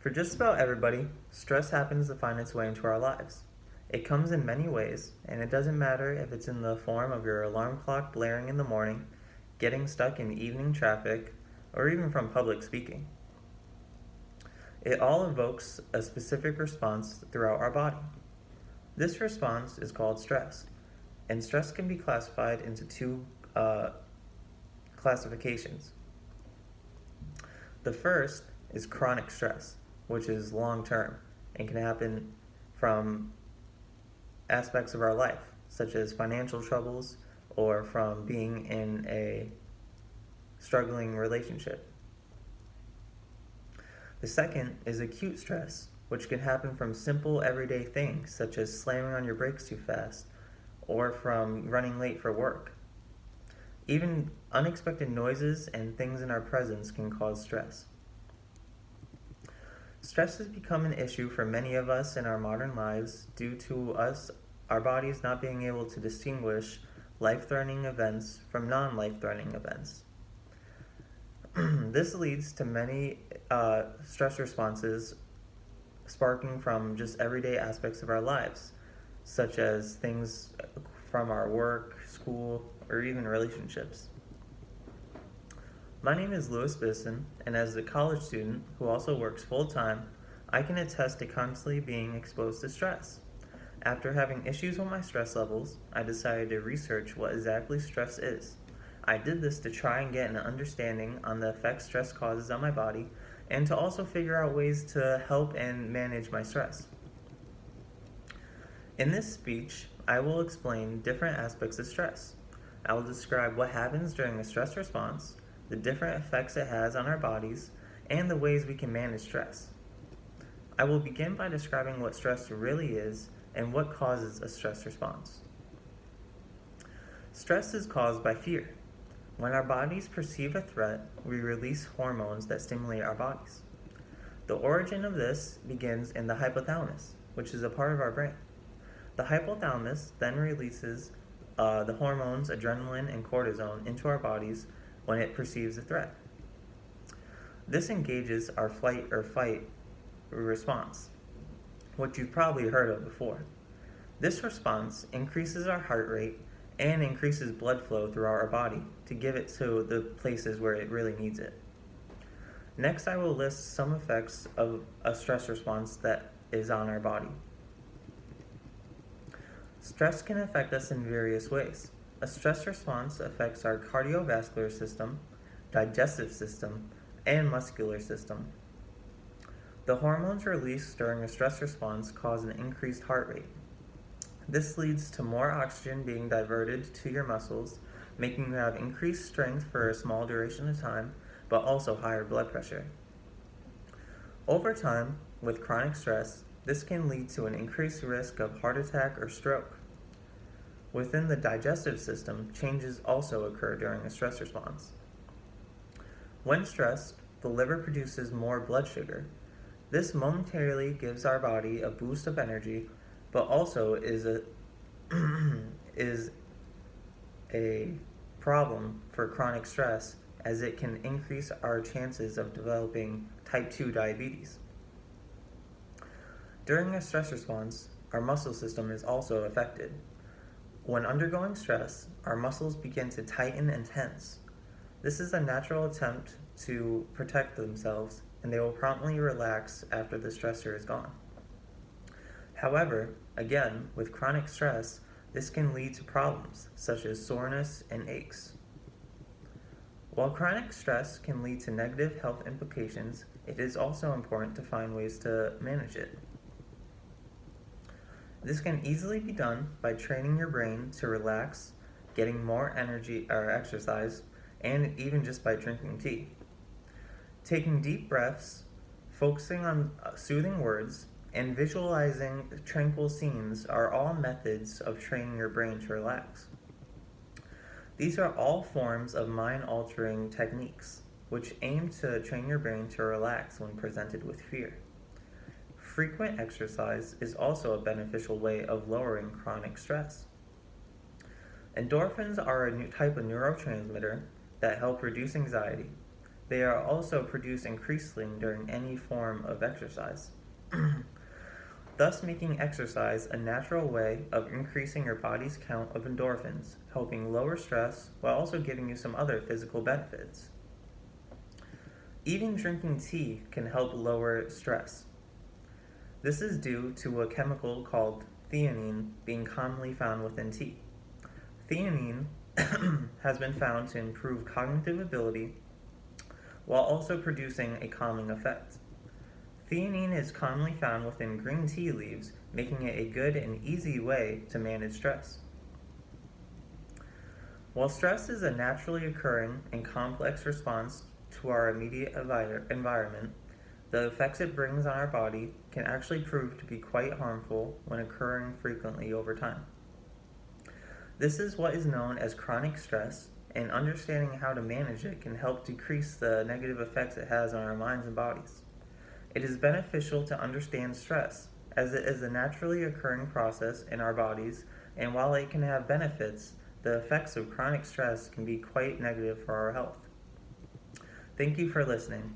For just about everybody, stress happens to find its way into our lives. It comes in many ways, and it doesn't matter if it's in the form of your alarm clock blaring in the morning, getting stuck in evening traffic, or even from public speaking. It all evokes a specific response throughout our body. This response is called stress, and stress can be classified into two classifications. The first is chronic stress, which is long term and can happen from aspects of our life, such as financial troubles or from being in a struggling relationship. The second is acute stress, which can happen from simple everyday things such as slamming on your brakes too fast or from running late for work. Even unexpected noises and things in our presence can cause stress. Stress has become an issue for many of us in our modern lives due to our bodies not being able to distinguish life-threatening events from non-life-threatening events. This leads to many stress responses sparking from just everyday aspects of our lives, such as things from our work, school, or even relationships. My name is Louis Bisson, and as a college student who also works full-time, I can attest to constantly being exposed to stress. After having issues with my stress levels, I decided to research what exactly stress is. I did this to try and get an understanding on the effects stress causes on my body, and to also figure out ways to help and manage my stress. In this speech, I will explain different aspects of stress. I will describe what happens during a stress response, the different effects it has on our bodies, and the ways we can manage stress. I will begin by describing what stress really is and what causes a stress response. Stress is caused by fear. When our bodies perceive a threat, we release hormones that stimulate our bodies. The origin of this begins in the hypothalamus, which is a part of our brain. The hypothalamus then releases the hormones adrenaline and cortisol into our bodies when it perceives a threat. This engages our flight or fight response, which you've probably heard of before. This response increases our heart rate and increases blood flow throughout our body to give it to the places where it really needs it. Next, I will list some effects of a stress response that is on our body. Stress can affect us in various ways. A stress response affects our cardiovascular system, digestive system, and muscular system. The hormones released during a stress response cause an increased heart rate. This leads to more oxygen being diverted to your muscles, making you have increased strength for a small duration of time, but also higher blood pressure. Over time, with chronic stress, this can lead to an increased risk of heart attack or stroke. Within the digestive system, changes also occur during a stress response. When stressed, the liver produces more blood sugar. This momentarily gives our body a boost of energy, but also is a problem for chronic stress, as it can increase our chances of developing type 2 diabetes. During a stress response, our muscle system is also affected. When undergoing stress, our muscles begin to tighten and tense. This is a natural attempt to protect themselves, and they will promptly relax after the stressor is gone. However, again, with chronic stress, this can lead to problems such as soreness and aches. While chronic stress can lead to negative health implications, it is also important to find ways to manage it. This can easily be done by training your brain to relax, getting more energy or exercise, and even just by drinking tea. Taking deep breaths, focusing on soothing words, and visualizing tranquil scenes are all methods of training your brain to relax. These are all forms of mind-altering techniques, which aim to train your brain to relax when presented with fear. Frequent exercise is also a beneficial way of lowering chronic stress. Endorphins are a new type of neurotransmitter that help reduce anxiety. They are also produced increasingly during any form of exercise, thus making exercise a natural way of increasing your body's count of endorphins, helping lower stress while also giving you some other physical benefits. Even drinking tea can help lower stress. This is due to a chemical called theanine being commonly found within tea. Theanine has been found to improve cognitive ability while also producing a calming effect. Theanine is commonly found within green tea leaves, making it a good and easy way to manage stress. While stress is a naturally occurring and complex response to our immediate environment, the effects it brings on our body can actually prove to be quite harmful when occurring frequently over time. This is what is known as chronic stress, and understanding how to manage it can help decrease the negative effects it has on our minds and bodies. It is beneficial to understand stress, as it is a naturally occurring process in our bodies, and while it can have benefits, the effects of chronic stress can be quite negative for our health. Thank you for listening.